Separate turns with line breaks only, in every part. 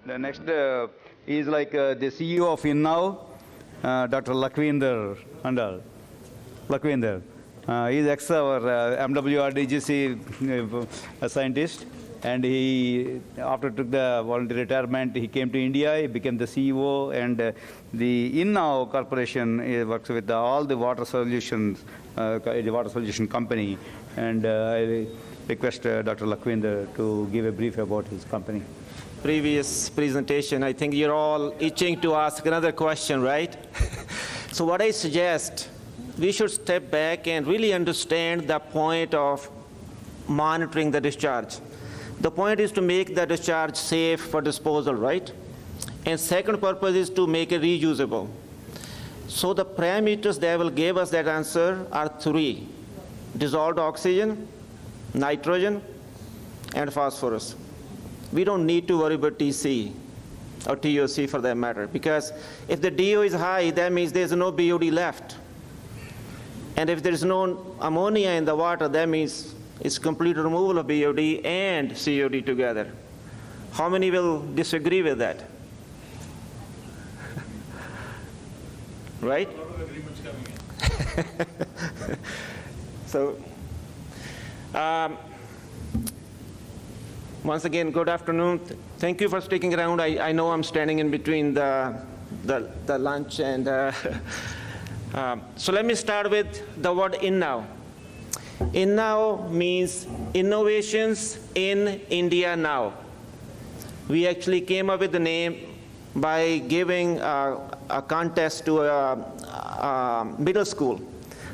The next is like the CEO of InNow, Dr. Lakhwinder, Hundal. Lakhwinder. He is ex-our MWR scientist, and he, after took the voluntary retirement, he came to India, he became the CEO, and the InNow Corporation works with all the water solutions, the water solution company, and I request Dr. Lakhwinder to give a brief about his company.
Previous presentation, I think you're all itching to ask another question, right? So what I suggest, we should step back and really understand the point of monitoring the discharge. The point is to make the discharge safe for disposal, right? And second purpose is to make it reusable. So the parameters that will give us that answer are three: dissolved oxygen, nitrogen, and phosphorus. We don't need to worry about TC or TOC for that matter, because if the DO is high, that means there's no BOD left. And if there's no ammonia in the water, that means it's complete removal of BOD and COD together. How many will disagree with that? Right?
A lot of agreements coming in.
So, once again, good afternoon. Thank you for sticking around. I know I'm standing in between the lunch and so let me start with the word InNow. InNow means innovations in India now. We actually came up with the name by giving a contest to a middle school.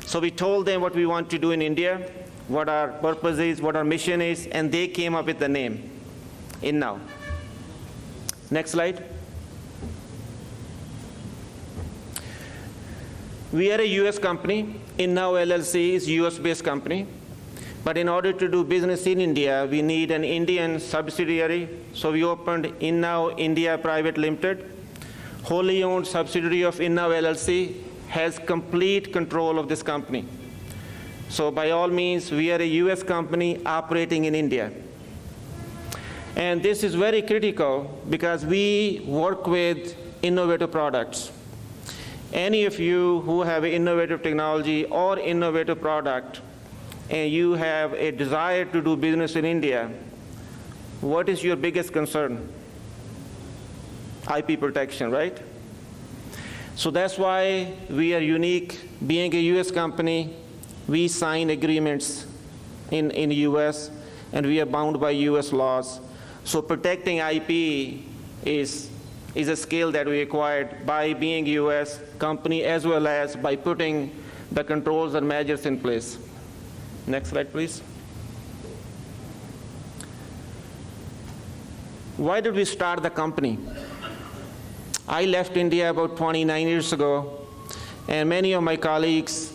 So we told them what we want to do in India, what our purpose is, what our mission is, and they came up with the name, InNow. Next slide. We are a US company. InNow LLC is a US-based company. But in order to do business in India, we need an Indian subsidiary. So we opened InNow India Private Limited. Wholly owned subsidiary of InNow LLC has complete control of this company. So by all means, we are a US company operating in India. And this is very critical because we work with innovative products. Any of you who have innovative technology or innovative product, and you have a desire to do business in India, what is your biggest concern? IP protection, right? So that's why we are unique. Being a US company, we sign agreements in the US, and we are bound by US laws. So protecting IP is a skill that we acquired by being a US company, as well as by putting the controls and measures in place. Next slide, please. Why did we start the company? I left India about 29 years ago, and many of my colleagues,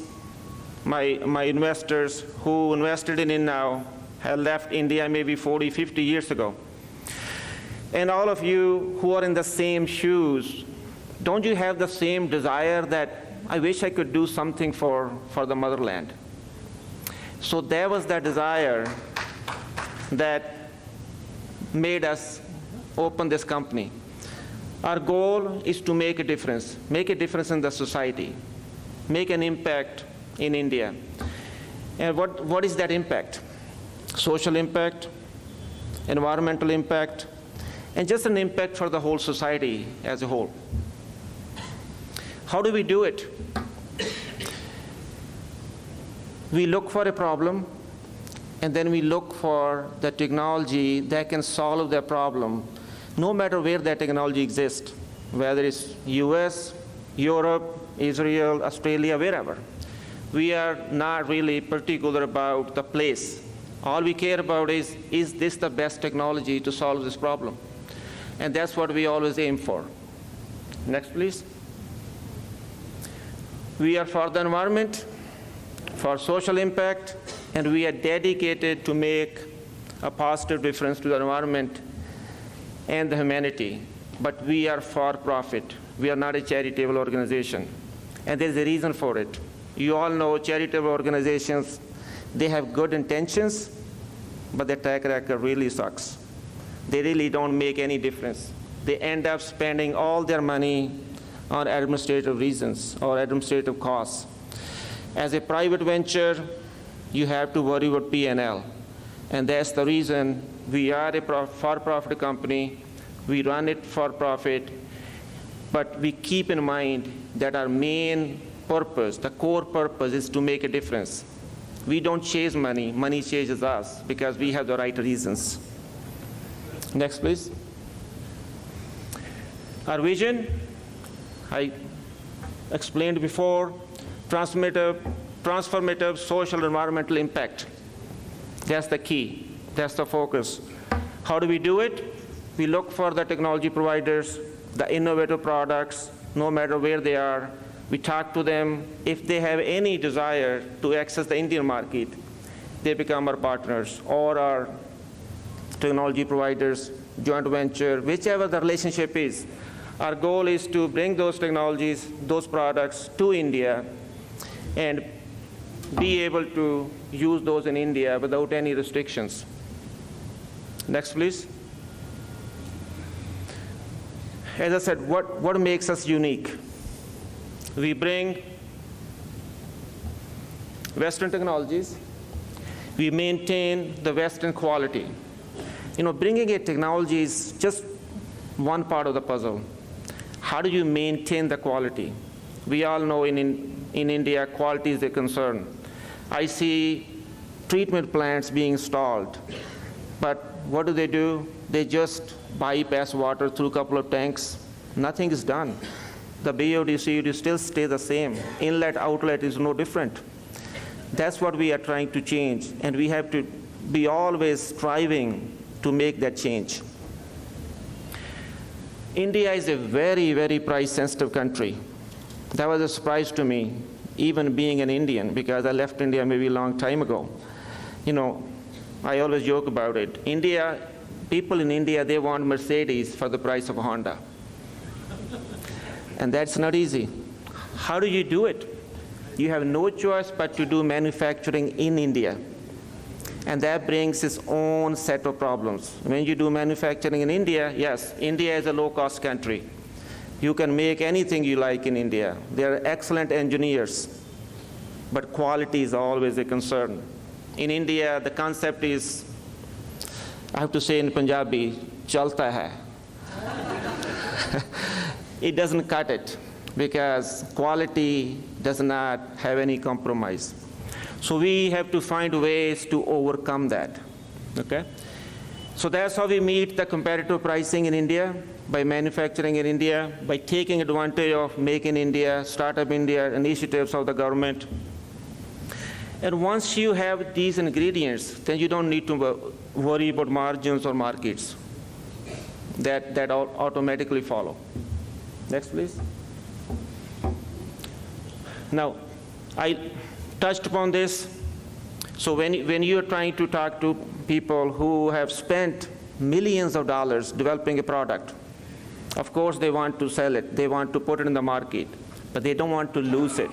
my investors who invested in InNow had left India maybe 40, 50 years ago. And all of you who are in the same shoes, don't you have the same desire that I wish I could do something for the motherland? So there was that desire that made us open this company. Our goal is to make a difference in the society, make an impact in India. And what is that impact? Social impact, environmental impact, and just an impact for the whole society as a whole. How do we do it? We look for a problem, and then we look for the technology that can solve that problem, no matter where that technology exists, whether it's US, Europe, Israel, Australia, wherever. We are not really particular about the place. All we care about is this the best technology to solve this problem? And that's what we always aim for. Next, please. We are for the environment, for social impact, and we are dedicated to make a positive difference to the environment and the humanity. But we are for profit. We are not a charitable organization. And there's a reason for it. You all know charitable organizations, they have good intentions, but their track record really sucks. They really don't make any difference. they end up spending all their money on administrative reasons or administrative costs. As a private venture, you have to worry about P&L. And that's the reason we are a for-profit company. We run it for profit, but we keep in mind that our main purpose, the core purpose, is to make a difference. We don't chase money, money chases us because we have the right reasons. Next, please. Our vision, I explained before, transformative social environmental impact. That's the key, that's the focus. How do we do it? We look for the technology providers, the innovative products, no matter where they are. We talk to them. If they have any desire to access the Indian market, they become our partners or our technology providers, joint venture, whichever the relationship is. Our goal is to bring those technologies, those products to India and be able to use those in India without any restrictions. Next, please. As I said, what makes us unique? We bring Western technologies. We maintain the Western quality. Bringing a technology is just one part of the puzzle. How do you maintain the quality? We all know in India, quality is a concern. I see treatment plants being installed, but what do? They just bypass water through a couple of tanks. Nothing is done. The BOD still stay the same. Inlet, outlet is no different. That's what we are trying to change, and we have to be always striving to make that change. India is a very, very price-sensitive country. That was a surprise to me, even being an Indian, because I left India maybe a long time ago. I always joke about it. People in India, they want Mercedes for the price of a Honda. And that's not easy. How do you do it? You have no choice but to do manufacturing in India. And that brings its own set of problems. When you do manufacturing in India, yes, India is a low-cost country. You can make anything you like in India. There are excellent engineers, but quality is always a concern. In India, the concept is, I have to say in Punjabi, chalta hai. It doesn't cut it because quality does not have any compromise. So we have to find ways to overcome that, okay? So that's how we meet the competitive pricing in India, by manufacturing in India, by taking advantage of Make in India, Startup India initiatives of the government. And once you have these ingredients, then you don't need to worry about margins or markets. That automatically follow. Next, please. Now, I touched upon this. So when you're trying to talk to people who have spent millions of dollars developing a product, of course they want to sell it, they want to put it in the market, but they don't want to lose it.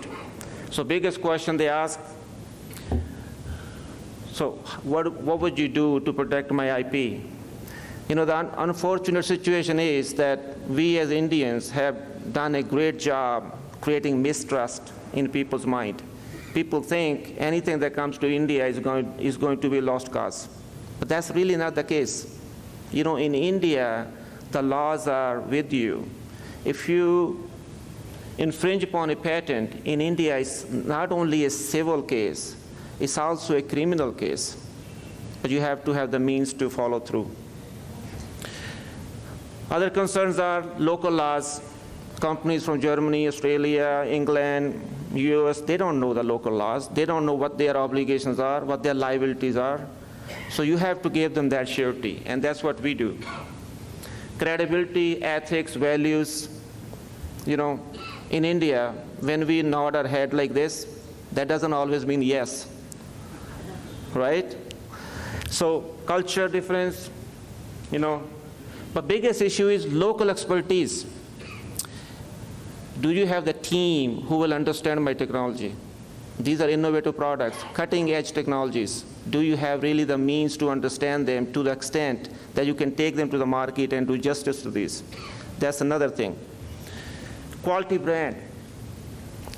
So biggest question they ask, so what would you do to protect my IP? The unfortunate situation is that we as Indians have done a great job creating mistrust in people's mind. People think anything that comes to India is going to be a lost cause. But that's really not the case. In India, the laws are with you. If you infringe upon a patent, in India, it's not only a civil case, it's also a criminal case. But you have to have the means to follow through. Other concerns are local laws. Companies from Germany, Australia, England, US, they don't know the local laws. They don't know what their obligations are, what their liabilities are. So you have to give them that surety, and that's what we do. Credibility, ethics, values. In India, when we nod our head like this, that doesn't always mean yes, right? So culture difference, But biggest issue is local expertise. Do you have the team who will understand my technology? These are innovative products, cutting-edge technologies. Do you have really the means to understand them to the extent that you can take them to the market and do justice to these? That's another thing. Quality brand.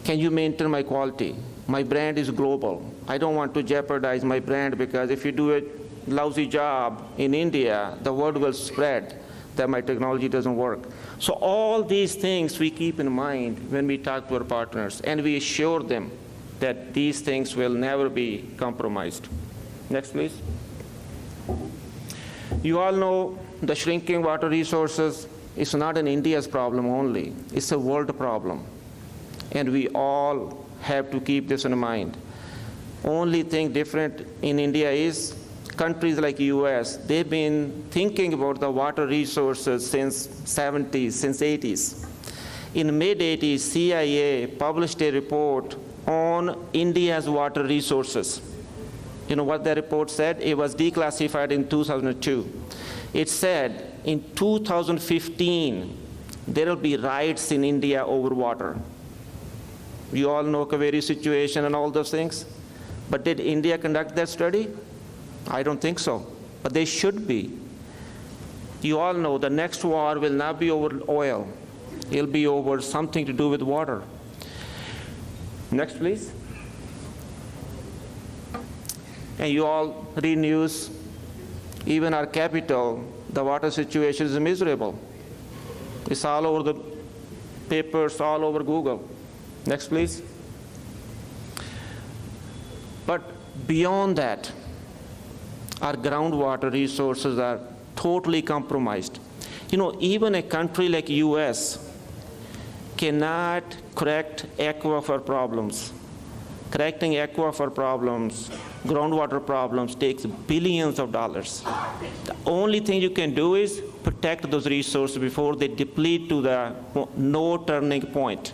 Can you maintain my quality? My brand is global. I don't want to jeopardize my brand, because if you do a lousy job in India, the word will spread that my technology doesn't work. So all these things we keep in mind when we talk to our partners, and we assure them that these things will never be compromised. Next, please. You all know the shrinking water resources is not an India's problem only. It's a world problem. And we all have to keep this in mind. Only thing different in India is countries like US, they've been thinking about the water resources since 70s, since 80s. In mid-80s, CIA published a report on India's water resources. You know what that report said? It was declassified in 2002. It said in 2015, there will be riots in India over water. You all know Kaveri situation and all those things. But did India conduct that study? I don't think so. But they should be. You all know the next war will not be over oil. It'll be over something to do with water. Next, please. And you all read news. Even our capital, the water situation is miserable. It's all over the papers, all over Google. Next, please. But beyond that, our groundwater resources are totally compromised. You know, even a country like US cannot correct aquifer problems. Correcting aquifer problems, groundwater problems, takes billions of dollars. The only thing you can do is protect those resources before they deplete to the no turning point.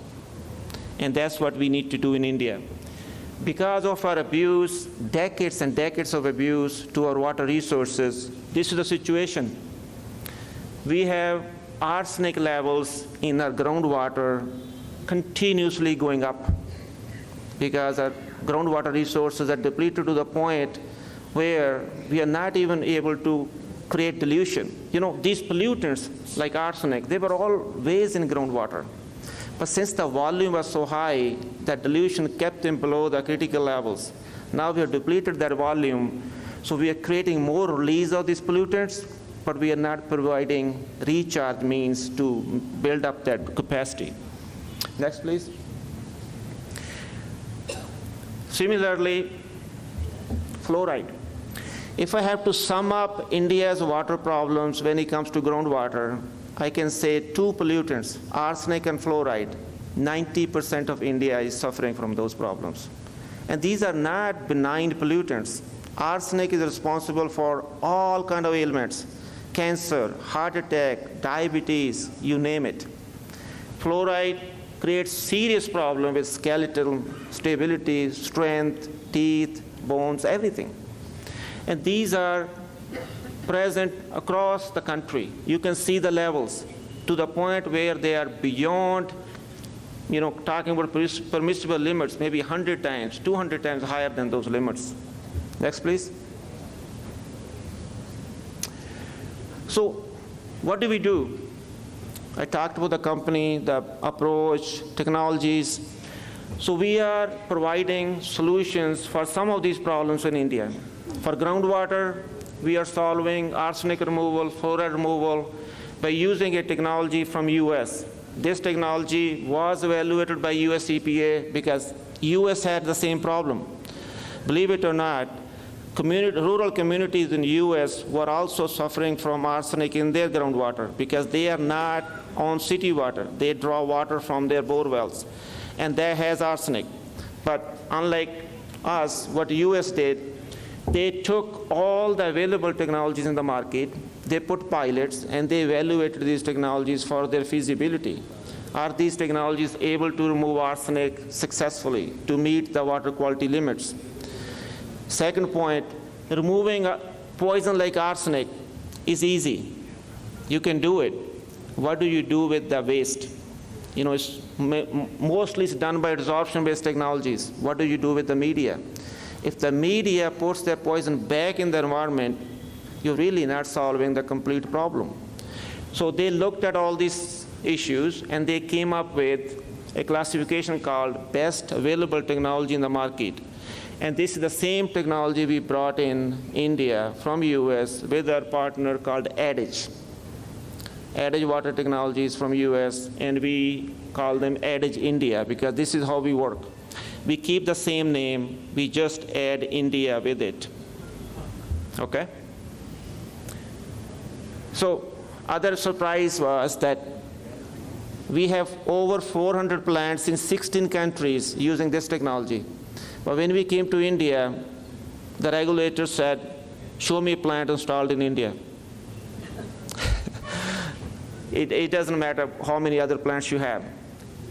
And that's what we need to do in India. Because of our abuse, decades and decades of abuse to our water resources, this is the situation. We have arsenic levels in our groundwater continuously going up, because our groundwater resources are depleted to the point where we are not even able to create dilution. You know, these pollutants like arsenic, they were always in groundwater. But since the volume was so high, that dilution kept them below the critical levels. Now we have depleted that volume, so we are creating more release of these pollutants, but we are not providing recharge means to build up that capacity. Next, please. Similarly, fluoride. If I have to sum up India's water problems when it comes to groundwater, I can say two pollutants, arsenic and fluoride. 90% of India is suffering from those problems. And these are not benign pollutants. Arsenic is responsible for all kinds of ailments: cancer, heart attack, diabetes, you name it. Fluoride creates serious problems with skeletal stability, strength, teeth, bones, everything. And these are present across the country. You can see the levels to the point where they are beyond, you know, talking about permissible limits, maybe 100 times, 200 times higher than those limits. Next, please. So what do we do? I talked about the company, the approach, technologies. So we are providing solutions for some of these problems in India. For groundwater, we are solving arsenic removal, fluoride removal by using a technology from US. This technology was evaluated by US EPA because US had the same problem. Believe it or not, rural communities in US were also suffering from arsenic in their groundwater because they are not on city water. They draw water from their bore wells, and that has arsenic. But unlike us, what US did, they took all the available technologies in the market, they put pilots, and they evaluated these technologies for their feasibility. Are these technologies able to remove arsenic successfully to meet the water quality limits? Second point, removing a poison like arsenic is easy. You can do it. What do you do with the waste? You know, it's Mostly it's done by adsorption-based technologies. What do you do with the media? If the media puts their poison back in the environment, you're really not solving the complete problem. So they looked at all these issues, and they came up with a classification called best available technology in the market. And this is the same technology we brought in India from US with our partner called Adage. Adage Water Technologies from US, and we call them Adage India because this is how we work. We keep the same name, we just add India with it. Okay? So, other surprise was that we have over 400 plants in 16 countries using this technology. But when we came to India, the regulator said, show me a plant installed in India. It doesn't matter how many other plants you have.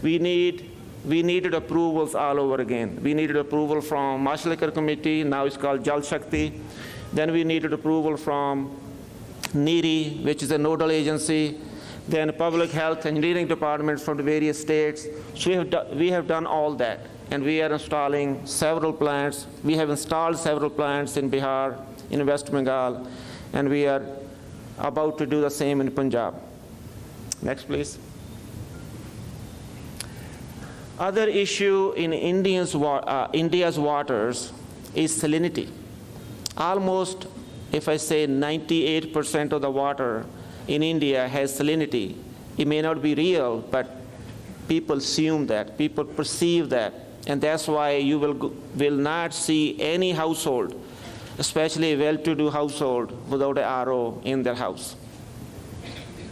We needed approvals all over again. We needed approval from Mashalekar Committee, now it's called Jal Shakti. Then we needed approval from NERI, which is a nodal agency, then public health engineering departments from the various states. So we have done all that, and we are installing several plants. We have installed several plants in Bihar, in West Bengal, and we are about to do the same in Punjab. Next, please. Other issue in India's waters is salinity. Almost, if I say 98% of the water in India has salinity. It may not be real, but people assume that, people perceive that, and that's why you will not see any household, especially a well-to-do household, without an RO in their house.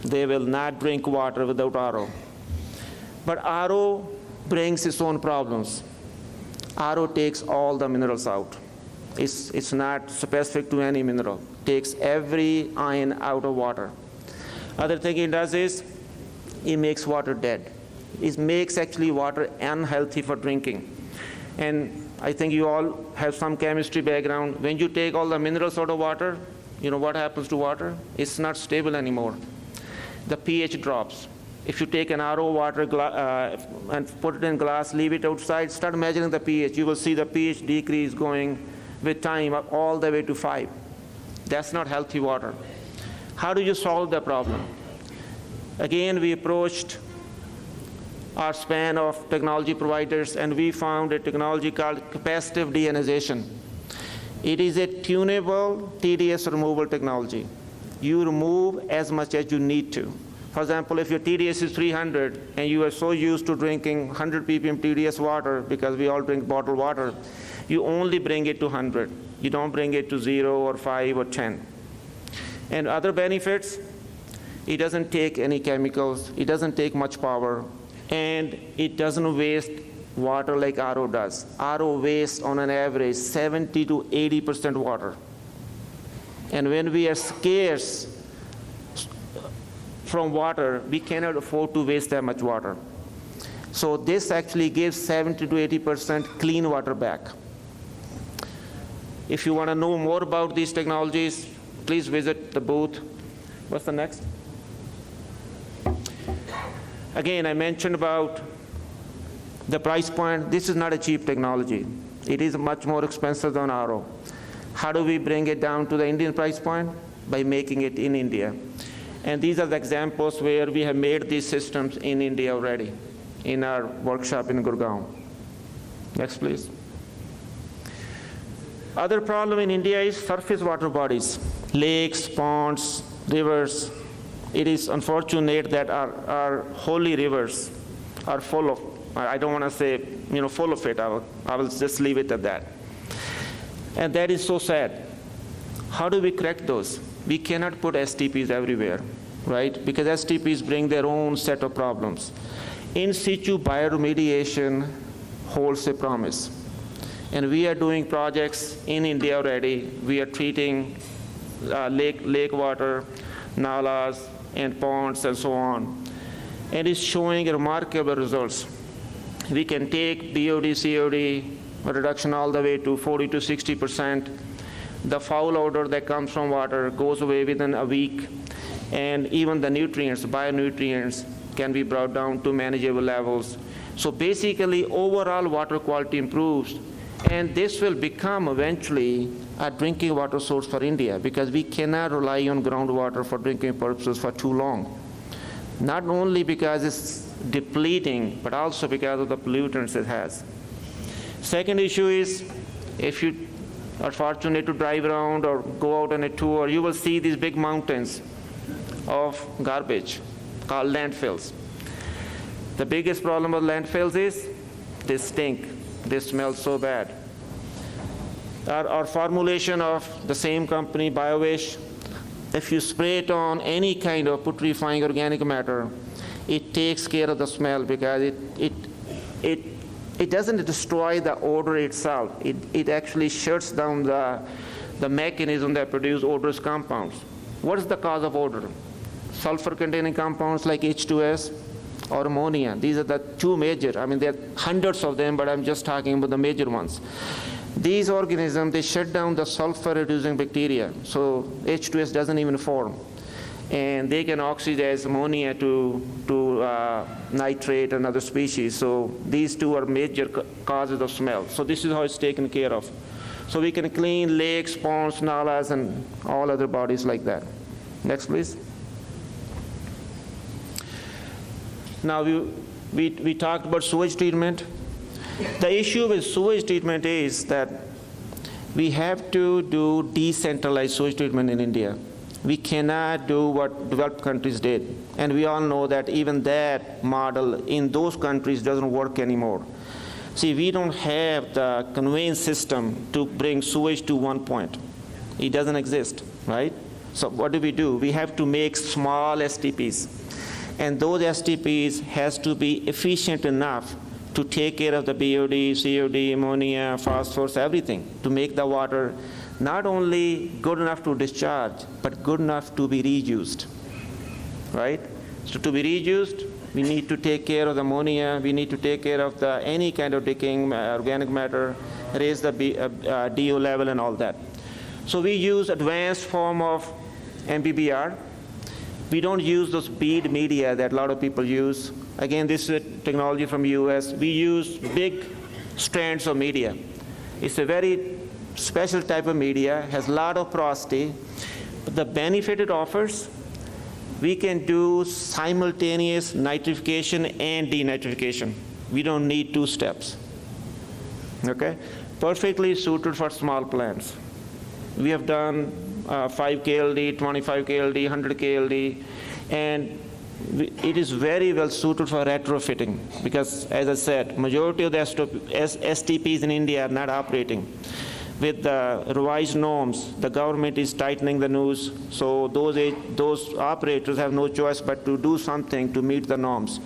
They will not drink water without RO. But RO brings its own problems. RO takes all the minerals out. It's not specific to any mineral. It takes every ion out of water. Other thing it does is it makes water dead. It makes actually water unhealthy for drinking. And I think you all have some chemistry background. When you take all the minerals out of water, you know what happens to water? It's not stable anymore. The pH drops. If you take an RO water and put it in glass, leave it outside, start measuring the pH, you will see the pH decrease going with time up all the way to 5. That's not healthy water. How do you solve the problem? Again, we approached our span of technology providers, and we found a technology called capacitive deionization. It is a tunable TDS removal technology. You remove as much as you need to. For example, if your TDS is 300 and you are so used to drinking 100 ppm TDS water, because we all drink bottled water, you only bring it to 100. You don't bring it to 0 or 5 or 10. And other benefits, it doesn't take any chemicals, it doesn't take much power, and it doesn't waste water like RO does. RO wastes on an average 70 to 80% water. And when we are scarce from water, we cannot afford to waste that much water. So this actually gives 70 to 80% clean water back. If you want to know more about these technologies, please visit the booth. What's the next? Again, I mentioned about the price point. This is not a cheap technology. It is much more expensive than RO. How do we bring it down to the Indian price point? By making it in India. And these are the examples where we have made these systems in India already, in our workshop in Gurgaon. Next, please. Other problem in India is surface water bodies, lakes, ponds, rivers. It is unfortunate that our holy rivers are full of, I don't want to say, full of it. I will just leave it at that. And that is so sad. How do we correct those? We cannot put STPs everywhere, right? Because STPs bring their own set of problems. In situ bioremediation holds a promise. And we are doing projects in India already. We are treating lake water, nalas, and ponds, and so on. And it's showing remarkable results. We can take BOD, COD reduction all the way to 40 to 60%. The foul odor that comes from water goes away within a week. And even the nutrients, bionutrients, can be brought down to manageable levels. So basically, overall water quality improves, and this will become eventually a drinking water source for India, because we cannot rely on groundwater for drinking purposes for too long. Not only because it's depleting, but also because of the pollutants it has. Second issue is, if you are fortunate to drive around or go out on a tour, you will see these big mountains of garbage called landfills. The biggest problem with landfills is they stink. They smell so bad. Our formulation of the same company, BioWash, if you spray it on any kind of putrefying organic matter, it takes care of the smell, because it doesn't destroy the odor itself. It actually shuts down the mechanism that produce odorous compounds. What is the cause of odor? Sulfur-containing compounds like H2S or ammonia. These are the two major. I mean, there are hundreds of them, but I'm just talking about the major ones. These organisms, they shut down the sulfur-reducing bacteria, so H2S doesn't even form. And they can oxidize ammonia to nitrate and other species. So these two are major causes of smell. So this is how it's taken care of. So we can clean lakes, ponds, nalas, and all other bodies like that. Next, please. Now we talked about sewage treatment. The issue with sewage treatment is that we have to do decentralized sewage treatment in India. We cannot do what developed countries did. And we all know that even that model in those countries doesn't work anymore. See, we don't have the conveyance system to bring sewage to one point. It doesn't exist, right? So what do? We have to make small STPs. And those STPs has to be efficient enough to take care of the BOD, COD, ammonia, phosphorus, everything, to make the water not only good enough to discharge, but good enough to be reused, right? So to be reused, we need to take care of the ammonia, we need to take care of any kind of decaying organic matter, raise the DO level and all that. So we use advanced form of MBBR. We don't use those bead media that a lot of people use. Again, this is a technology from US. We use big strands of media. It's a very special type of media, has a lot of porosity. But the benefit it offers, we can do simultaneous nitrification and denitrification. We don't need two steps. Okay? Perfectly suited for small plants. We have done 5 KLD, 25 KLD, 100 KLD, and it is very well suited for retrofitting, because, as I said, majority of the STPs in India are not operating. With the revised norms, the government is tightening the noose, so those operators have no choice but to do something to meet the norms.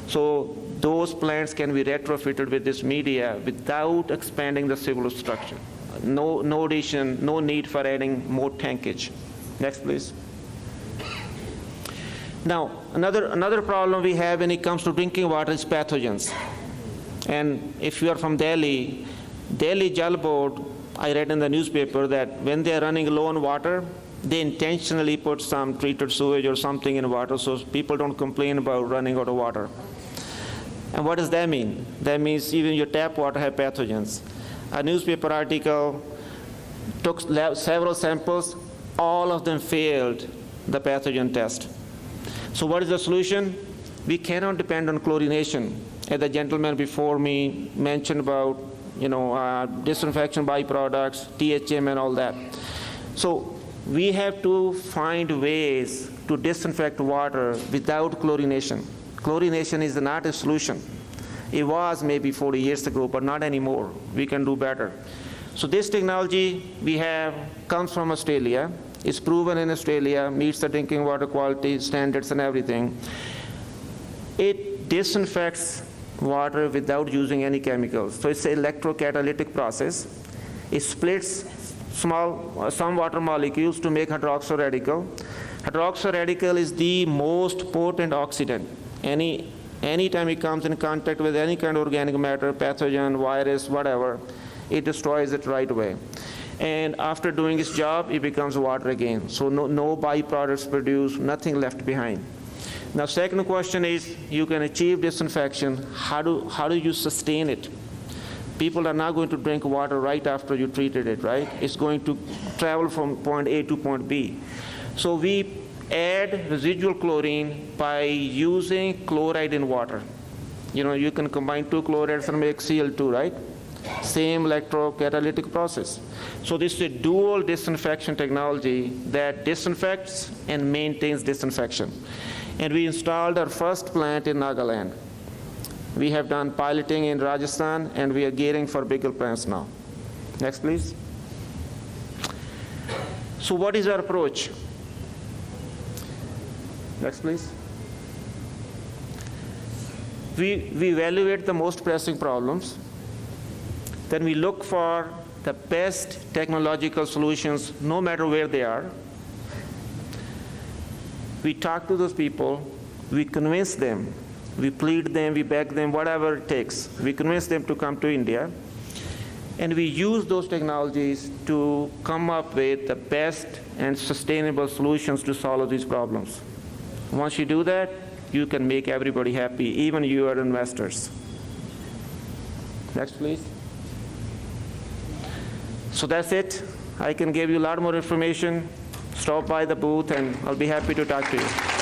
So those plants can be retrofitted with this media without expanding the civil structure. No addition, no need for adding more tankage. Next, please. Now, another problem we have when it comes to drinking water is pathogens. And if you are from Delhi Jal Board, I read in the newspaper that when they are running low on water, they intentionally put some treated sewage or something in water so people don't complain about running out of water. And what does that mean? That means even your tap water has pathogens. A newspaper article took several samples, all of them failed the pathogen test. So what is the solution? We cannot depend on chlorination. As the gentleman before me mentioned about, disinfection byproducts, THM and all that. So we have to find ways to disinfect water without chlorination. Chlorination is not a solution. It was maybe 40 years ago, but not anymore. We can do better. So this technology we have comes from Australia. It's proven in Australia, meets the drinking water quality standards and everything. It disinfects water without using any chemicals. So it's an electrocatalytic process. It splits some water molecules to make hydroxyl radical. Hydroxyl radical is the most potent oxidant. Anytime it comes in contact with any kind of organic matter, pathogen, virus, whatever, it destroys it right away. And after doing its job, it becomes water again. So no byproducts produced, nothing left behind. Now, second question is, you can achieve disinfection. How do you sustain it? People are not going to drink water right after you treated it, right? It's going to travel from point A to point B. So we add residual chlorine by using chloride in water. You know, you can combine 2 chlorides and make Cl2, right? Same electrocatalytic process. So this is a dual disinfection technology that disinfects and maintains disinfection. And we installed our first plant in Nagaland. We have done piloting in Rajasthan, and we are gearing for bigger plants now. Next, please. So what is our approach? Next, please. We evaluate the most pressing problems. Then we look for the best technological solutions, no matter where they are. We talk to those people, we convince them, we plead them, we beg them, whatever it takes. We convince them to come to India, and we use those technologies to come up with the best and sustainable solutions to solve these problems. Once you do that, you can make everybody happy, even your investors. Next, please. So that's it. I can give you a lot more information. Stop by the booth, and I'll be happy to talk to you.